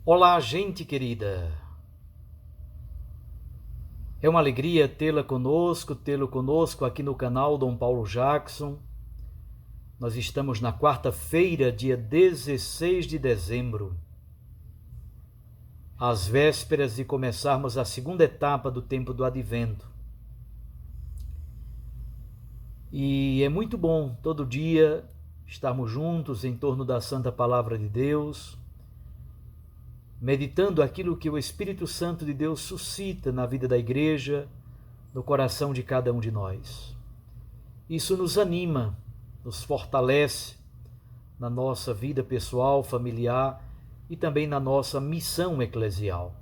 Olá, gente querida. É uma alegria tê-lo conosco aqui no canal Dom Paulo Jackson. Nós estamos na quarta-feira, dia 16 de dezembro, às vésperas de começarmos a segunda etapa do tempo do Advento. E é muito bom todo dia estarmos juntos em torno da Santa Palavra de Deus, meditando aquilo que o Espírito Santo de Deus suscita na vida da igreja, no coração de cada um de nós. Isso nos anima, nos fortalece na nossa vida pessoal, familiar e também na nossa missão eclesial.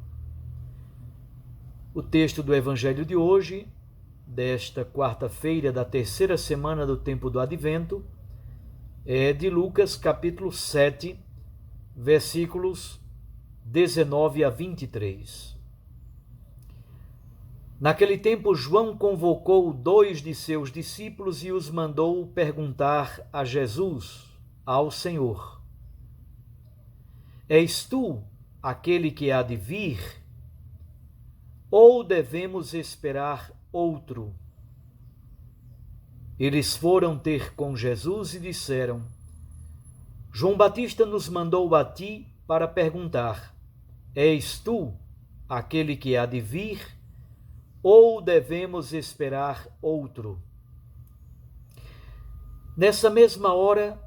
O texto do Evangelho de hoje, desta quarta-feira da terceira semana do tempo do Advento, é de Lucas capítulo 7, versículos 19 a 23. Naquele tempo, João convocou 2 de seus discípulos e os mandou perguntar a Jesus, ao Senhor: És tu aquele que há de vir, ou devemos esperar outro? Eles foram ter com Jesus e disseram: João Batista nos mandou a ti para perguntar: És tu aquele que há de vir, ou devemos esperar outro? Nessa mesma hora,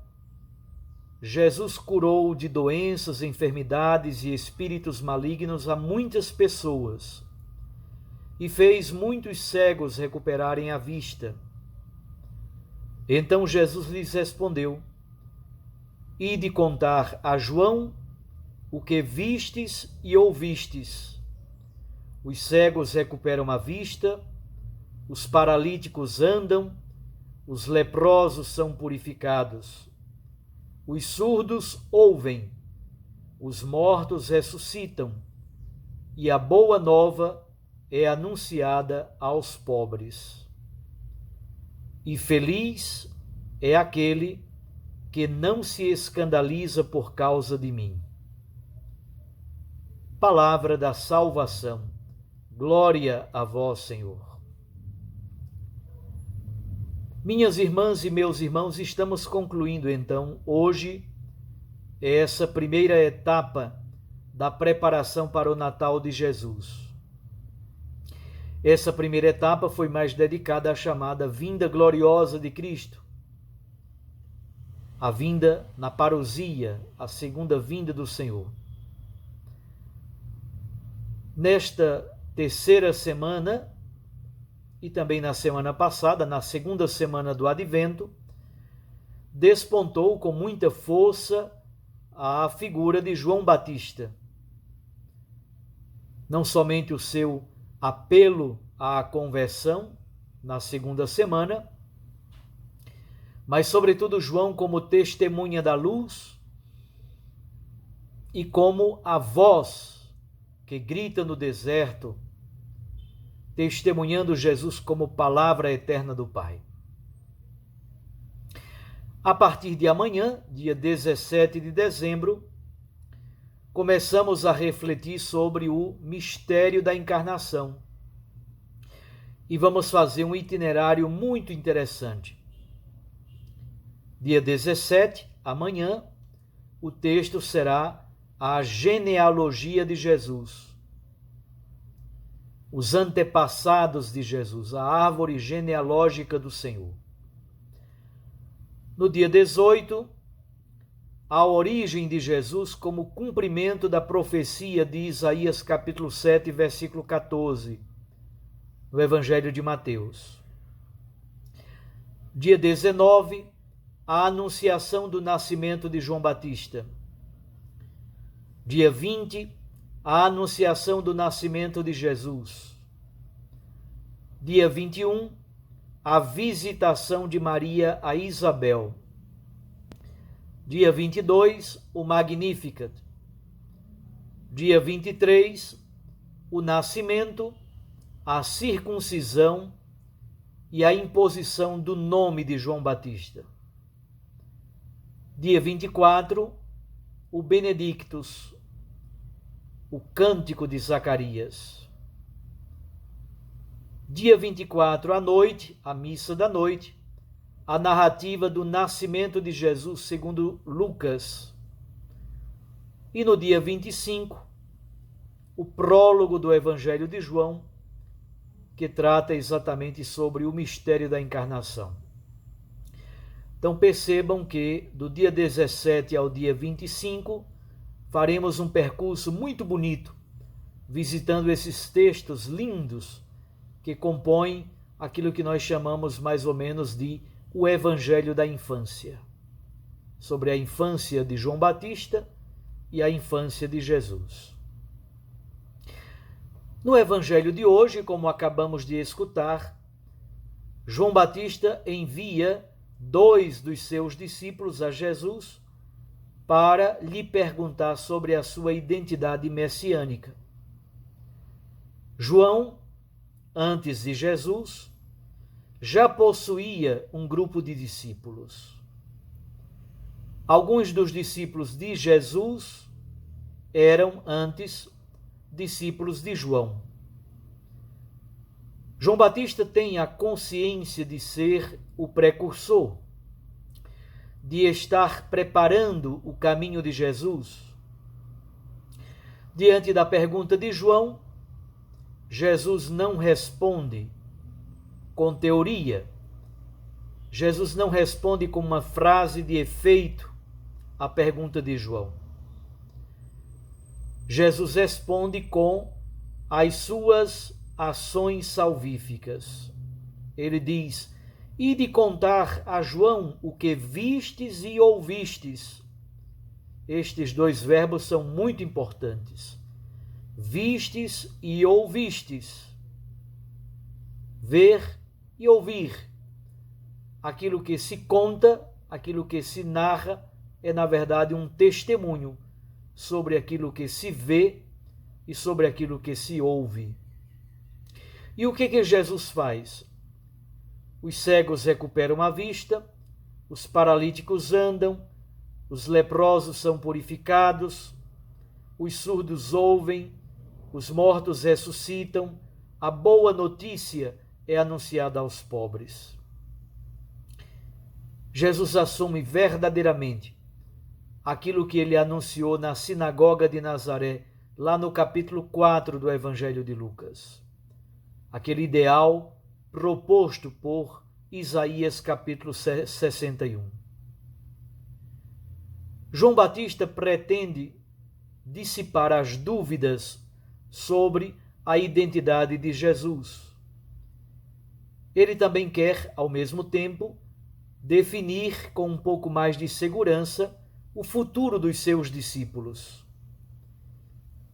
Jesus curou de doenças, enfermidades e espíritos malignos a muitas pessoas e fez muitos cegos recuperarem a vista. Então Jesus lhes respondeu: Ide contar a João o que vistes e ouvistes. Os cegos recuperam a vista, os paralíticos andam, os leprosos são purificados, os surdos ouvem, os mortos ressuscitam, e a boa nova é anunciada aos pobres. E feliz é aquele que não se escandaliza por causa de mim. Palavra da salvação. Glória a vós, Senhor. Minhas irmãs e meus irmãos, estamos concluindo então hoje essa primeira etapa da preparação para o Natal de Jesus. Essa primeira etapa foi mais dedicada à chamada vinda gloriosa de Cristo, a vinda na parousia, a segunda vinda do Senhor. Nesta terceira semana, e também na semana passada, na segunda semana do Advento, despontou com muita força a figura de João Batista. Não somente o seu apelo à conversão na segunda semana, mas sobretudo João como testemunha da luz e como a voz que grita no deserto, testemunhando Jesus como palavra eterna do Pai. A partir de amanhã, dia 17 de dezembro, começamos a refletir sobre o mistério da encarnação. E vamos fazer um itinerário muito interessante. Dia 17, amanhã, o texto será a genealogia de Jesus. Os antepassados de Jesus, a árvore genealógica do Senhor. No dia 18, a origem de Jesus como cumprimento da profecia de Isaías capítulo 7, versículo 14, no Evangelho de Mateus. Dia 19, a anunciação do nascimento de João Batista. Dia 20, a anunciação do nascimento de Jesus. Dia 21, a visitação de Maria a Isabel. Dia 22, o Magnificat. Dia 23, o nascimento, a circuncisão e a imposição do nome de João Batista. Dia 24, o Benedictus, o Cântico de Zacarias. Dia 24 à noite, a missa da noite, a narrativa do nascimento de Jesus segundo Lucas. E no dia 25, o prólogo do Evangelho de João, que trata exatamente sobre o mistério da encarnação. Então percebam que do dia 17 ao dia 25, faremos um percurso muito bonito, visitando esses textos lindos que compõem aquilo que nós chamamos mais ou menos de o Evangelho da infância, sobre a infância de João Batista e a infância de Jesus. No Evangelho de hoje, como acabamos de escutar, João Batista envia 2 dos seus discípulos a Jesus para lhe perguntar sobre a sua identidade messiânica. João, antes de Jesus, já possuía um grupo de discípulos. Alguns dos discípulos de Jesus eram antes discípulos de João. João Batista tem a consciência de ser o precursor, de estar preparando o caminho de Jesus. Diante da pergunta de João, Jesus não responde com teoria. Jesus não responde com uma frase de efeito à pergunta de João. Jesus responde com as suas ações salvíficas. Ele diz: "Ide contar a João o que vistes e ouvistes." Estes 2 verbos são muito importantes. Vistes e ouvistes. Ver e ouvir. Aquilo que se conta, aquilo que se narra, é na verdade um testemunho sobre aquilo que se vê e sobre aquilo que se ouve. E o que Jesus faz? Os cegos recuperam a vista, os paralíticos andam, os leprosos são purificados, os surdos ouvem, os mortos ressuscitam, a boa notícia é anunciada aos pobres. Jesus assume verdadeiramente aquilo que ele anunciou na sinagoga de Nazaré, lá no capítulo 4 do Evangelho de Lucas. Aquele ideal proposto por Isaías capítulo 61. João Batista pretende dissipar as dúvidas sobre a identidade de Jesus. Ele também quer, ao mesmo tempo, definir com um pouco mais de segurança o futuro dos seus discípulos.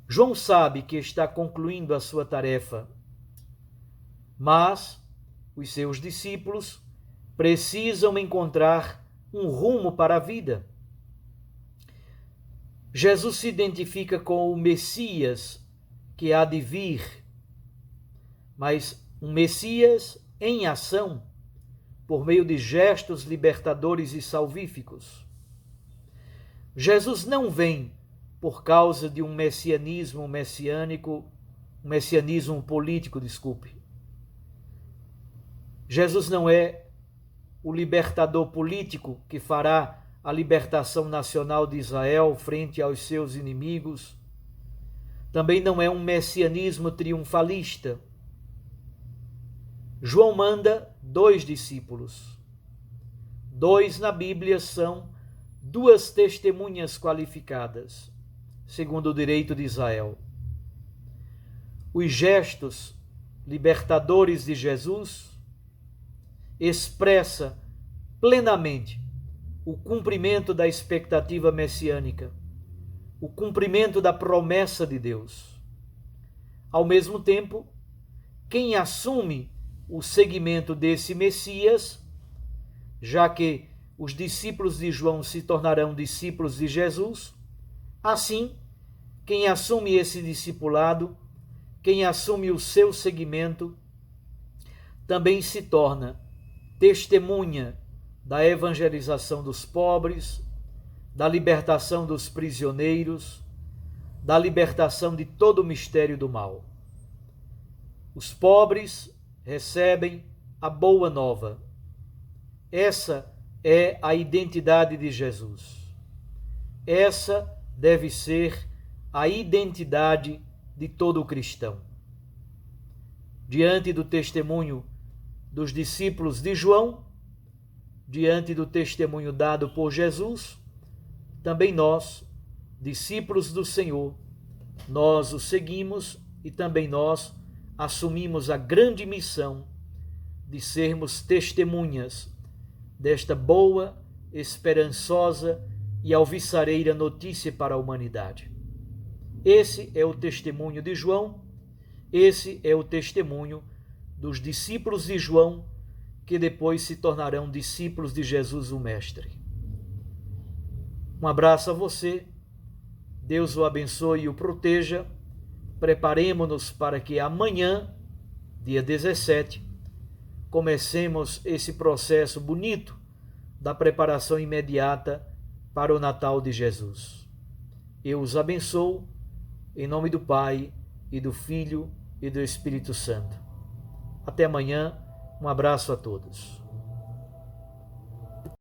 João sabe que está concluindo a sua tarefa, mas os seus discípulos precisam encontrar um rumo para a vida. Jesus se identifica com o Messias que há de vir, mas um Messias em ação, por meio de gestos libertadores e salvíficos. Jesus não vem por causa de um messianismo político. Jesus não é o libertador político que fará a libertação nacional de Israel frente aos seus inimigos. Também não é um messianismo triunfalista. João manda 2 discípulos. 2 na Bíblia são 2 testemunhas qualificadas, segundo o direito de Israel. Os gestos libertadores de Jesus expressa plenamente o cumprimento da expectativa messiânica, o cumprimento da promessa de Deus. Ao mesmo tempo, quem assume o seguimento desse Messias, já que os discípulos de João se tornarão discípulos de Jesus, assim, quem assume esse discipulado, quem assume o seu seguimento, também se torna testemunha da evangelização dos pobres, da libertação dos prisioneiros, da libertação de todo o mistério do mal. Os pobres recebem a boa nova. Essa é a identidade de Jesus. Essa deve ser a identidade de todo cristão. Diante do testemunho dos discípulos de João, diante do testemunho dado por Jesus, também nós, discípulos do Senhor, nós o seguimos e também nós assumimos a grande missão de sermos testemunhas desta boa, esperançosa e alvissareira notícia para a humanidade. Esse é o testemunho de João, esse é o testemunho dos discípulos de João, que depois se tornarão discípulos de Jesus o Mestre. Um abraço a você, Deus o abençoe e o proteja. Preparemo-nos para que amanhã, dia 17, comecemos esse processo bonito da preparação imediata para o Natal de Jesus. Eu os abençoo, em nome do Pai, e do Filho, e do Espírito Santo. Até amanhã, um abraço a todos.